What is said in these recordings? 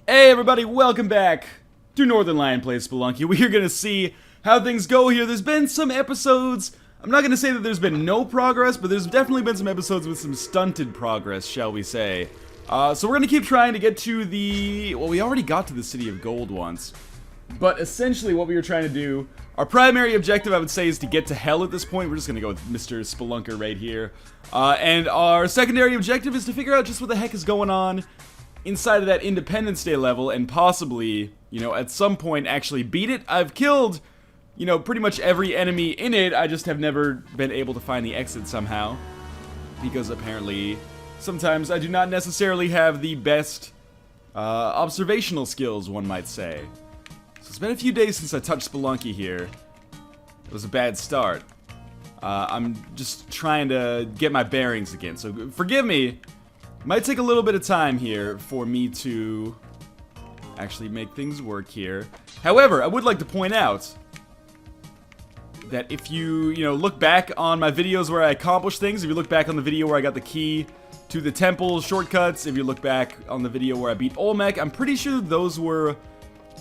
Hey everybody, welcome back to Northernlion Plays Spelunky. We are going to see how things go here. There's been some episodes, I'm not going to say that there's been no progress, but there's definitely been some episodes with some stunted progress, shall we say. So we're going to keep trying to get to the... well, we already got to the City of Gold once. But essentially what we were trying to do, our primary objective I would say is to get to hell at this point. We're just going to go with Mr. Spelunker right here. And our secondary objective is to figure out just what the heck is going on inside of that Independence Day level and possibly, you know, at some point actually beat it. I've killed, you know, pretty much every enemy in it. I just have never been able to find the exit somehow. Because apparently, sometimes I do not necessarily have the best observational skills, one might say. So it's been a few days since I touched Spelunky here. It was a bad start. I'm just trying to get my bearings again, so forgive me. Might take a little bit of time here for me to actually make things work here. However, I would like to point out that if you look back on my videos where I accomplish things, if you look back on the video where I got the key to the temple shortcuts, if you look back on the video where I beat Olmec, I'm pretty sure those were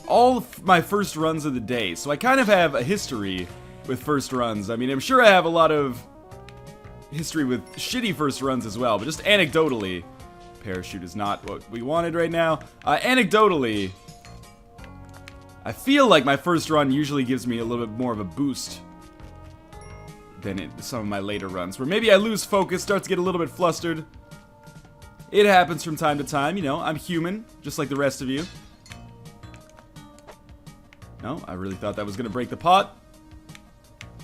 all of my first runs of the day. So I kind of have a history with first runs. I mean, I'm sure I have a lot of history with shitty first runs as well, but just anecdotally, parachute is not what we wanted right now. Anecdotally, I feel like my first run usually gives me a little bit more of a boost than some of my later runs, where maybe I lose focus, start to get a little bit flustered. It happens from time to time, you know, I'm human, just like the rest of you. No, I really thought that was gonna break the pot.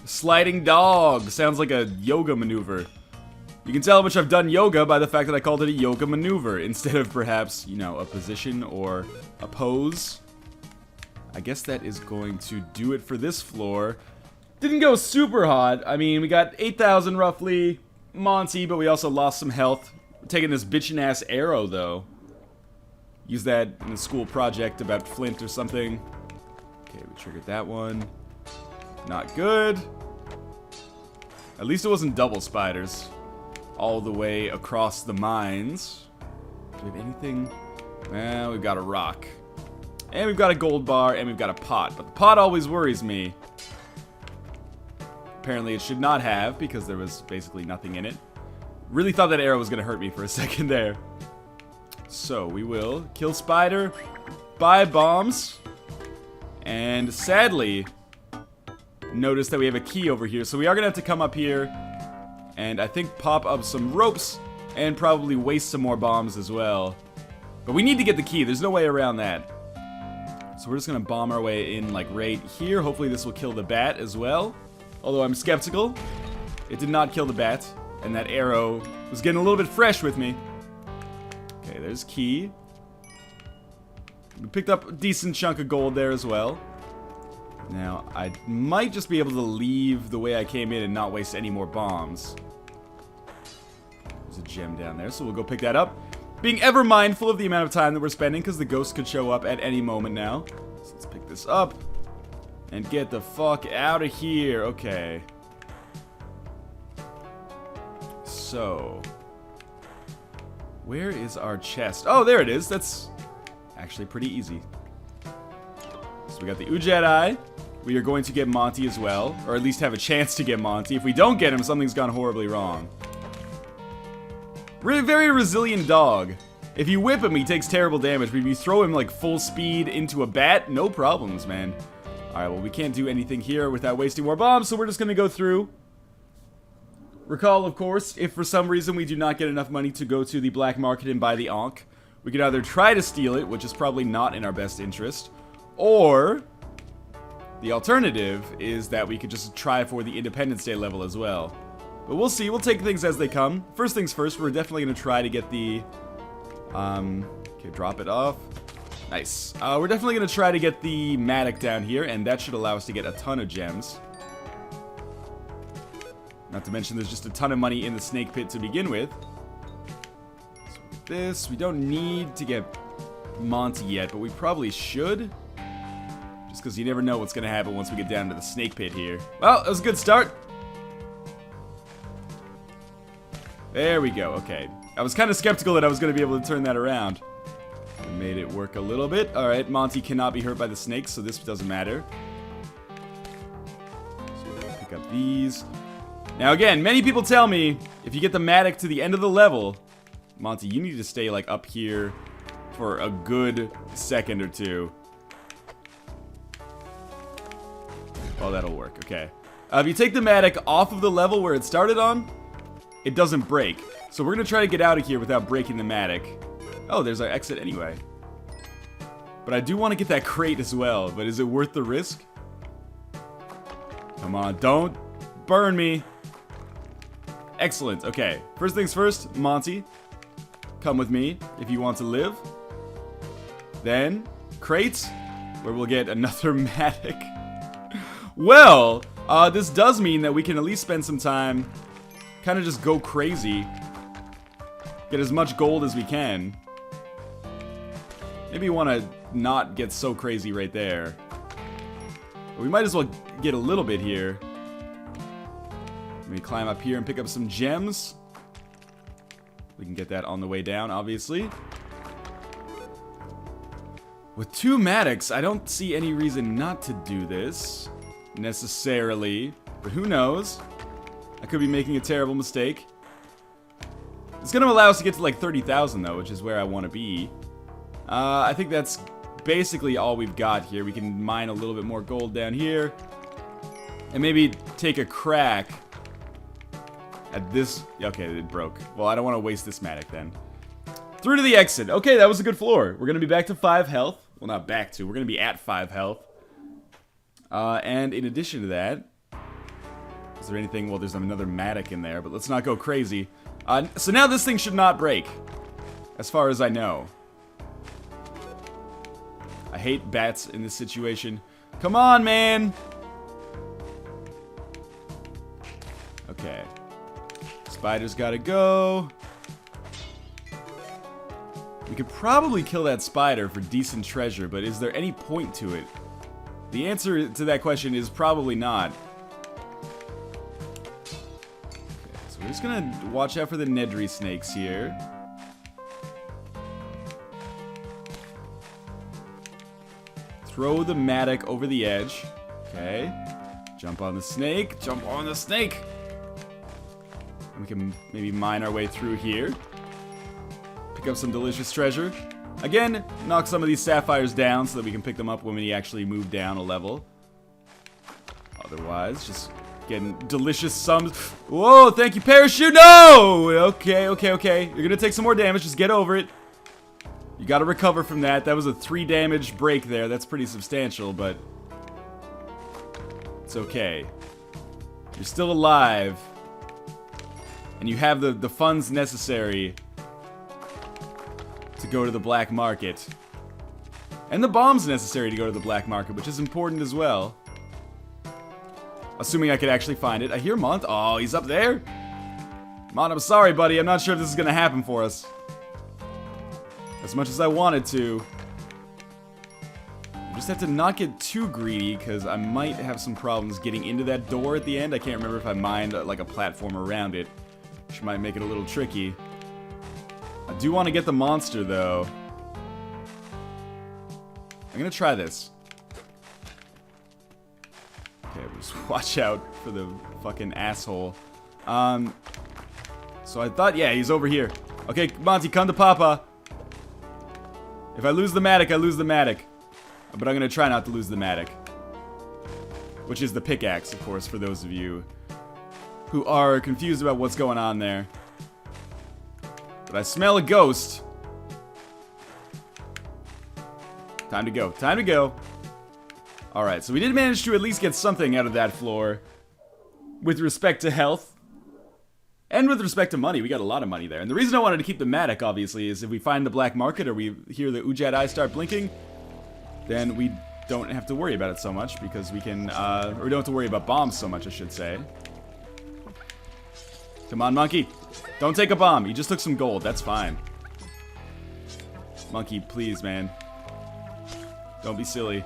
Sliding dog sounds like a yoga maneuver. You can tell how much I've done yoga by the fact that I called it a yoga maneuver instead of perhaps, you know, a position or a pose. I guess that is going to do it for this floor. Didn't go super hot. I mean, we got 8,000 roughly Monty, but we also lost some health. We're taking this bitchin' ass arrow though. Use that in a school project about Flint or something. Okay, we triggered that one. Not good. At least it wasn't double spiders all the way across the mines. Do we have anything? Well, we've got a rock. And we've got a gold bar, and we've got a pot. But the pot always worries me. Apparently it should not have, because there was basically nothing in it. Really thought that arrow was going to hurt me for a second there. So, we will kill spider, buy bombs, and sadly notice that we have a key over here. So we are going to have to come up here and I think pop up some ropes and probably waste some more bombs as well. But we need to get the key. There's no way around that. So we're just going to bomb our way in like right here. Hopefully this will kill the bat as well. Although I'm skeptical. It did not kill the bat. And that arrow was getting a little bit fresh with me. Okay, there's key. We picked up a decent chunk of gold there as well. Now, I might just be able to leave the way I came in and not waste any more bombs. There's a gem down there, so we'll go pick that up. Being ever mindful of the amount of time that we're spending, because the ghost could show up at any moment now. So let's pick this up. And get the fuck out of here. Okay. So. Where is our chest? Oh, there it is. That's actually pretty easy. So we got the Hedjet eye. We are going to get Monty as well, or at least have a chance to get Monty. If we don't get him, something's gone horribly wrong. Very resilient dog. If you whip him, he takes terrible damage, but if you throw him like full speed into a bat, no problems, man. Alright, well we can't do anything here without wasting more bombs, so we're just gonna go through. Recall, of course, if for some reason we do not get enough money to go to the black market and buy the Ankh, we could either try to steal it, which is probably not in our best interest, or the alternative is that we could just try for the Independence Day level as well. But we'll see. We'll take things as they come. First things first, we're definitely going to try to get the... okay, drop it off. Nice. We're definitely going to try to get the Matic down here, and that should allow us to get a ton of gems. Not to mention there's just a ton of money in the snake pit to begin with. So with this, we don't need to get Monty yet, but we probably should. Just because you never know what's going to happen once we get down to the snake pit here. Well, that was a good start. There we go, okay. I was kind of skeptical that I was going to be able to turn that around. made it work a little bit. Alright, Monty cannot be hurt by the snakes, so this doesn't matter. So we're gonna pick up these. Now again, many people tell me, if you get the Matic to the end of the level, Monty, you need to stay like up here for a good second or two. Oh, that'll work, okay. If you take the Matic off of the level where it started on, it doesn't break. So we're gonna try to get out of here without breaking the Matic. Oh, there's our exit anyway. But I do want to get that crate as well, but is it worth the risk? Come on, don't burn me. Excellent, okay. First things first, Monty, come with me if you want to live. Then, crate, where we'll get another Matic. Well, this does mean that we can at least spend some time, kind of just go crazy. Get as much gold as we can. Maybe you want to not get so crazy right there. But we might as well get a little bit here. Maybe climb up here and pick up some gems. We can get that on the way down, obviously. With 2 Matics, I don't see any reason not to do this, necessarily. But who knows? I could be making a terrible mistake. It's going to allow us to get to like 30,000 though, which is where I want to be. I think that's basically all we've got here. We can mine a little bit more gold down here. And maybe take a crack at this. Okay, it broke. Well, I don't want to waste this Matic then. Through to the exit. Okay, that was a good floor. We're going to be back to 5 health. Well, not back to. We're going to be at 5 health. And in addition to that, is there anything? Well, there's another Matic in there, but let's not go crazy. So now this thing should not break, as far as I know. I hate bats in this situation. Come on, man! Okay. Spider's gotta go. We could probably kill that spider for decent treasure, but is there any point to it? The answer to that question is probably not. Okay, so we're just gonna watch out for the Nedry snakes here. Throw the Matic over the edge. Okay. Jump on the snake. Jump on the snake! And we can maybe mine our way through here. Pick up some delicious treasure. Again, knock some of these sapphires down so that we can pick them up when we actually move down a level. Otherwise, just getting delicious sums. Whoa, thank you, parachute! No! Okay, okay, okay. You're gonna take some more damage. Just get over it. You gotta recover from that. That was a 3 damage break there. That's pretty substantial, but it's okay. You're still alive. And you have the funds necessary to go to the black market. And the bombs necessary to go to the black market, which is important as well. Assuming I could actually find it. I hear Mont. Oh, he's up there? Mont, I'm sorry, buddy. I'm not sure if this is gonna happen for us. As much as I wanted to. I just have to not get too greedy, because I might have some problems getting into that door at the end. I can't remember if I mined like a platform around it, which might make it a little tricky. I do want to get the monster, though. I'm gonna try this. Okay, we'll just watch out for the fucking asshole. So I thought, yeah, he's over here. Okay, Monty, come to Papa. If I lose the Matic, I lose the Matic. But I'm gonna try not to lose the Matic. Which is the pickaxe, of course, for those of you who are confused about what's going on there. But I smell a ghost. Time to go. Time to go. Alright, so we did manage to at least get something out of that floor. With respect to health. And with respect to money. We got a lot of money there. And the reason I wanted to keep the Matic, obviously, is if we find the black market or we hear the Udjat eye start blinking, then we don't have to worry about it so much, because we can, or we don't have to worry about bombs so much, I should say. Come on, monkey. Don't take a bomb. You just took some gold. That's fine. Monkey, please, man. Don't be silly.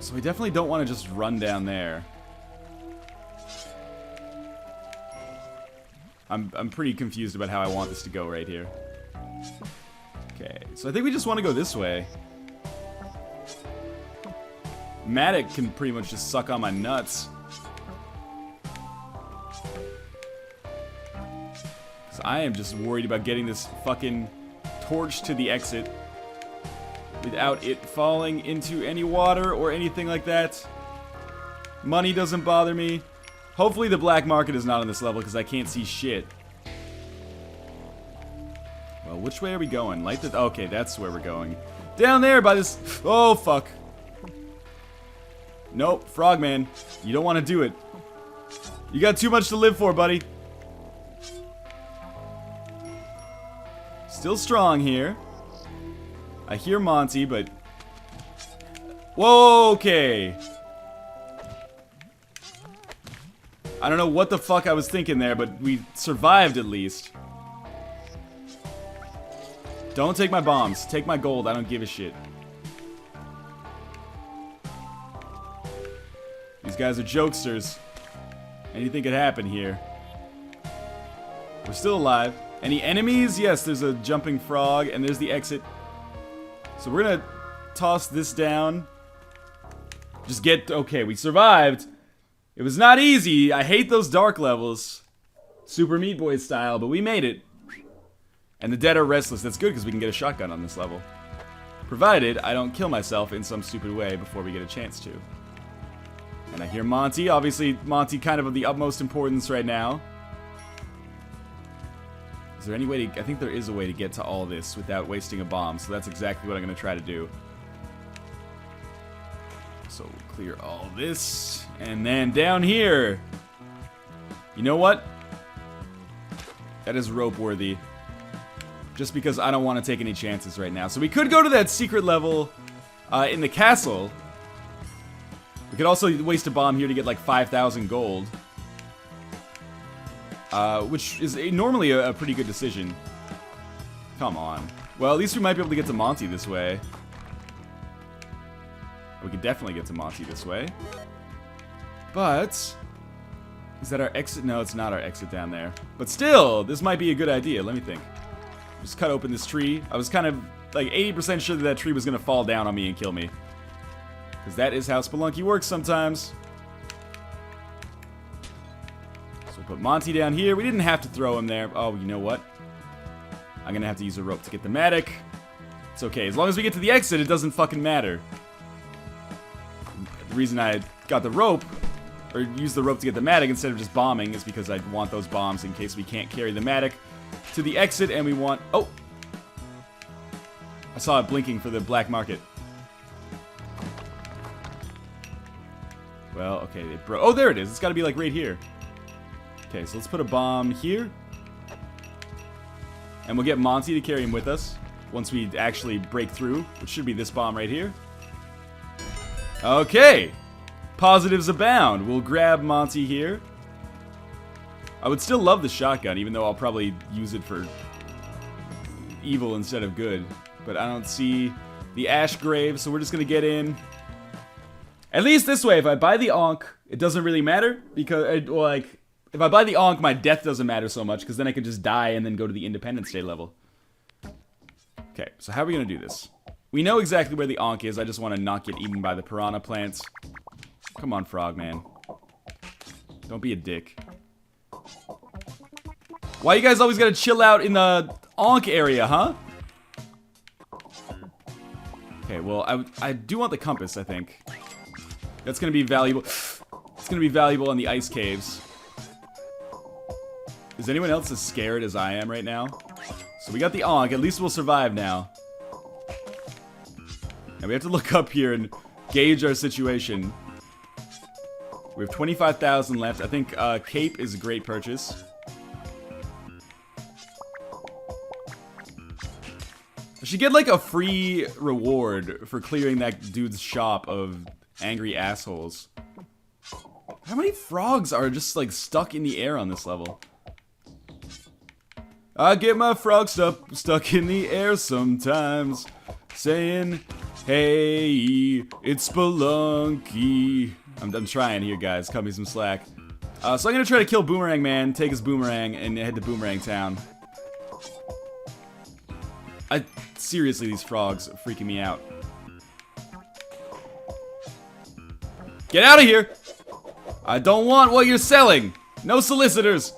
So we definitely don't want to just run down there. I'm pretty confused about how I want this to go right here. Okay, So I think we just want to go this way. Matic can pretty much just suck on my nuts. Because I am just worried about getting this fucking torch to the exit without it falling into any water or anything like that. Money doesn't bother me. Hopefully the black market is not on this level because I can't see shit. Well, which way are we going? Light the... Okay, that's where we're going. Down there by this... Oh, fuck. Nope, Frogman. You don't want to do it. You got too much to live for, buddy. Still strong here. I hear Monty, but... Whoa, okay. I don't know what the fuck I was thinking there, but we survived at least. Don't take my bombs. Take my gold. I don't give a shit. These guys are jokesters. Anything could happen here. We're still alive. Any enemies? Yes, there's a jumping frog, and there's the exit. So we're gonna toss this down. Just get... Okay, we survived. It was not easy. I hate those dark levels. Super Meat Boy style, but we made it. And the dead are restless. That's good because we can get a shotgun on this level. Provided I don't kill myself in some stupid way before we get a chance to. And I hear Monty. Obviously, Monty kind of the utmost importance right now. Is there any way to... I think there is a way to get to all this without wasting a bomb. So that's exactly what I'm going to try to do. So we'll clear all this. And then down here. You know what? That is rope worthy. Just because I don't want to take any chances right now. So we could go to that secret level in the castle. We could also waste a bomb here to get like 5,000 gold. Which is normally a pretty good decision. Come on. Well, at least we might be able to get to Monty this way. We could definitely get to Monty this way. But... is that our exit? No, it's not our exit down there. But still, this might be a good idea. Let me think. Just cut open this tree. I was kind of like 80% sure that that tree was going to fall down on me and kill me. Because that is how Spelunky works sometimes. So we'll put Monty down here. We didn't have to throw him there. Oh, you know what? I'm going to have to use a rope to get the Matic. It's okay. As long as we get to the exit, it doesn't fucking matter. The reason I got the rope, or used the rope to get the Matic instead of just bombing, is because I want those bombs in case we can't carry the Matic to the exit, and we want... Oh! I saw it blinking for the black market. Well, okay, it broke. Oh, there it is. It's got to be, like, right here. Okay, so let's put a bomb here. And we'll get Monty to carry him with us once we actually break through, which should be this bomb right here. Okay! Positives abound. We'll grab Monty here. I would still love the shotgun, even though I'll probably use it for evil instead of good. But I don't see the ash grave, so we're just gonna get in. At least this way, if I buy the Ankh, it doesn't really matter. Because, like, if I buy the Ankh, my death doesn't matter so much, because then I can just die and then go to the Independence Day level. Okay, so how are we gonna do this? We know exactly where the Ankh is, I just want to not get eaten by the piranha plants. Come on, Frogman. Don't be a dick. Why you guys always gotta chill out in the Ankh area, huh? Okay, well, I do want the compass, I think. That's gonna be valuable. It's gonna be valuable in the ice caves. Is anyone else as scared as I am right now? So we got the Ankh. At least we'll survive now. And we have to look up here and gauge our situation. We have 25,000 left. I think Cape is a great purchase. I should get like a free reward for clearing that dude's shop of angry assholes. How many frogs are just like stuck in the air on this level? I get my frog stuck in the air sometimes, saying, hey, it's Spelunky. I'm trying here, guys. Cut me some slack. So I'm gonna try to kill Boomerang Man, take his boomerang, and head to Boomerang Town. seriously, these frogs are freaking me out. Get out of here! I don't want what you're selling! No solicitors!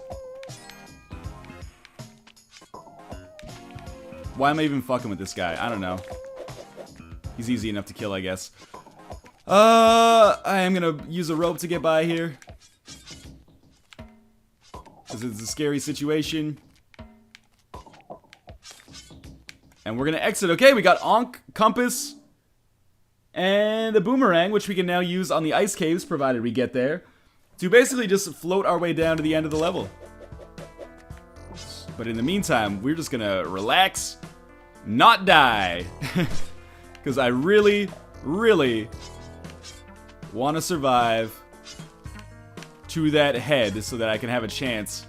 Why am I even fucking with this guy? I don't know. He's easy enough to kill, I guess. I am gonna use a rope to get by here. Because it's a scary situation. And we're gonna exit. Okay, we got Ankh, Compass, and the Boomerang, which we can now use on the ice caves, provided we get there, to basically just float our way down to the end of the level. But in the meantime, we're just gonna relax, not die. Because I really, really want to survive to that head so that I can have a chance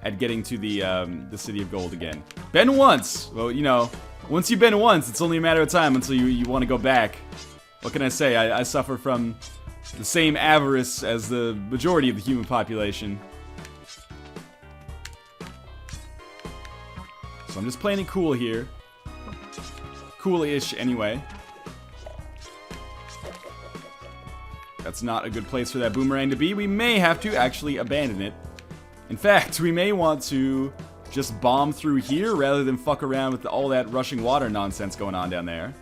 at getting to the City of Gold again. Been once! Well, you know, once you've been once, it's only a matter of time until you want to go back. What can I say? I suffer from the same avarice as the majority of the human population. So I'm just playing it cool here. Cool-ish, anyway. That's not a good place for that boomerang to be. We may have to actually abandon it. In fact, we may want to just bomb through here rather than fuck around with all that rushing water nonsense going on down there.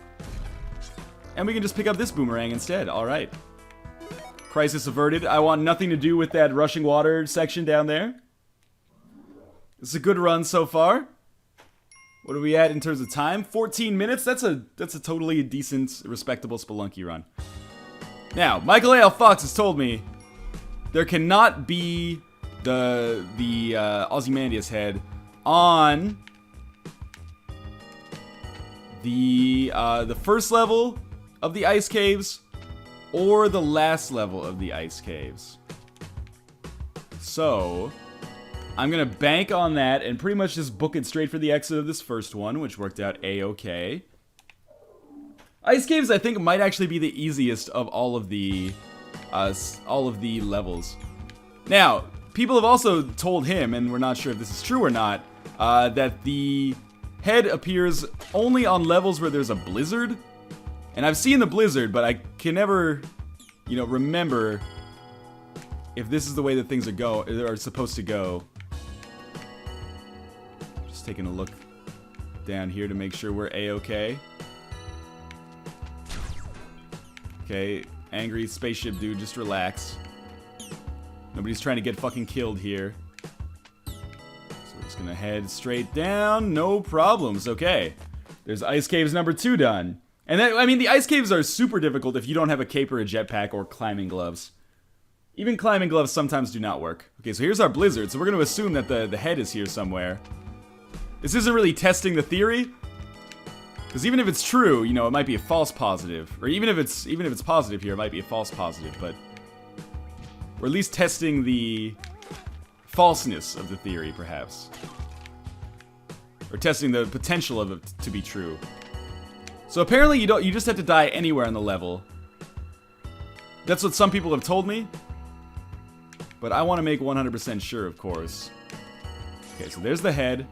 And we can just pick up this boomerang instead. Alright. Crisis averted. I want nothing to do with that rushing water section down there. It's a good run so far. What are we at in terms of time? 14 minutes? That's a totally decent, respectable Spelunky run. Now, Michael A. L. Fox has told me there cannot be the Ozymandias head on the first level of the ice caves or the last level of the ice caves. So I'm gonna bank on that and pretty much just book it straight for the exit of this first one, which worked out a-okay. Ice caves, I think, might actually be the easiest of all of the levels. Now, people have also told him, and we're not sure if this is true or not, that the head appears only on levels where there's a blizzard. And I've seen the blizzard, but I can never, you know, remember if this is the way that things are supposed to go. Just taking a look down here to make sure we're a-okay. Okay, angry spaceship dude, just relax. Nobody's trying to get fucking killed here. So we're just gonna head straight down, no problems. Okay, there's ice caves number 2 done. And that, I mean, the ice caves are super difficult if you don't have a cape or a jetpack or climbing gloves. Even climbing gloves sometimes do not work. Okay, so here's our blizzard. So we're gonna assume that the head is here somewhere. This isn't really testing the theory, because even if it's true, you know, it might be a false positive. Or even if it's positive here, it might be a false positive, but we're at least testing the falseness of the theory, perhaps. Or testing the potential of it to be true. So apparently you just have to die anywhere on the level. That's what some people have told me. But I want to make 100% sure, of course. Okay, so there's the head.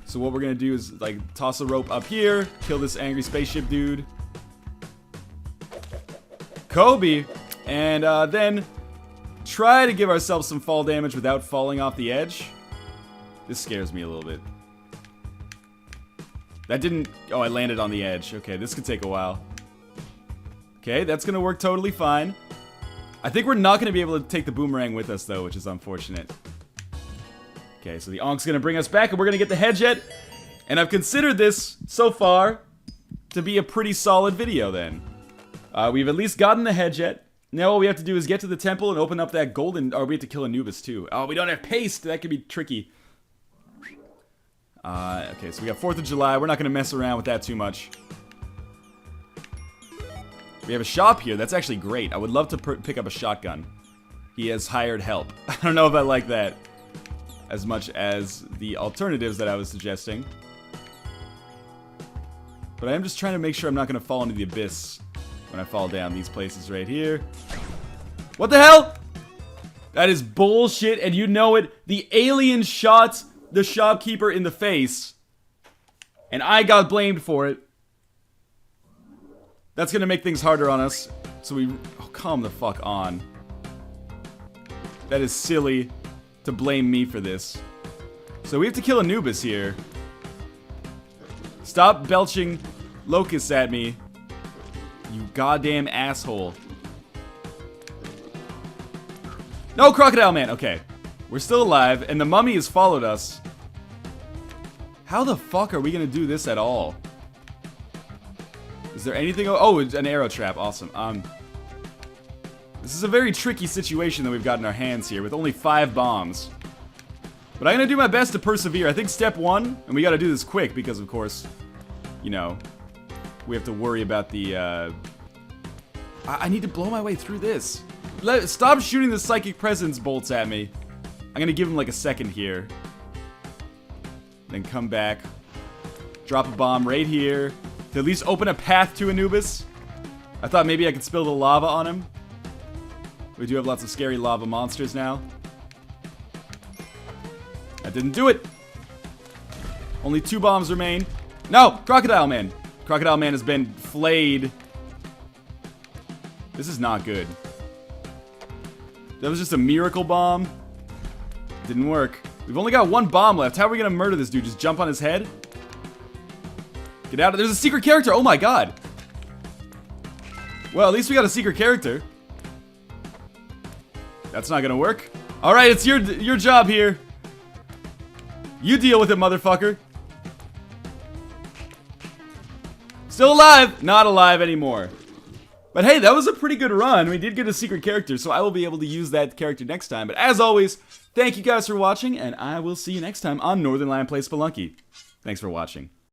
So what we're gonna do is, like, toss a rope up here, kill this angry spaceship dude. Kobe! And then try to give ourselves some fall damage without falling off the edge. This scares me a little bit. That didn't... Oh, I landed on the edge. Okay, this could take a while. Okay, that's gonna work totally fine. I think we're not gonna be able to take the boomerang with us, though, which is unfortunate. Okay, so the Ankh's gonna bring us back, and we're gonna get the Hedjet. And I've considered this, so far, to be a pretty solid video, then. We've at least gotten the Hedjet. Now all we have to do is get to the temple and open up that golden... Or we have to kill Anubis, too. Oh, we don't have paste! That could be tricky. Okay, so we got 4th of July. We're not gonna mess around with that too much. We have a shop here. That's actually great. I would love to pick up a shotgun. He has hired help. I don't know if I like that as much as the alternatives that I was suggesting. But I am just trying to make sure I'm not gonna fall into the abyss when I fall down these places right here. What the hell? That is bullshit, and you know it. The alien shot the shopkeeper in the face. And I got blamed for it. That's gonna make things harder on us. So we... Oh, calm the fuck on. That is silly to blame me for this. So we have to kill Anubis here. Stop belching locusts at me. You goddamn asshole. No, Crocodile Man! Okay. We're still alive, and the mummy has followed us. How the fuck are we gonna do this at all? Is there anything... Oh, it's an arrow trap. Awesome. This is a very tricky situation that we've got in our hands here with only 5 bombs. But I'm gonna do my best to persevere. I think step 1, and we gotta do this quick because, of course, you know, we have to worry about the, I need to blow my way through this. Stop shooting the psychic presence bolts at me. I'm gonna give him like a second here. Then come back. Drop a bomb right here. To at least open a path to Anubis. I thought maybe I could spill the lava on him. We do have lots of scary lava monsters now. That didn't do it. Only 2 bombs remain. No! Crocodile Man! Crocodile Man has been flayed. This is not good. That was just a miracle bomb. Didn't work. We've only got 1 bomb left. How are we gonna murder this dude? Just jump on his head? Get out of... There's a secret character! Oh my god! Well, at least we got a secret character. That's not gonna work. Alright, it's your job here. You deal with it, motherfucker. Still alive! Not alive anymore. But hey, that was a pretty good run. We did get a secret character, so I will be able to use that character next time. But as always, thank you guys for watching, and I will see you next time on Northernlion Plays Spelunky. Thanks for watching.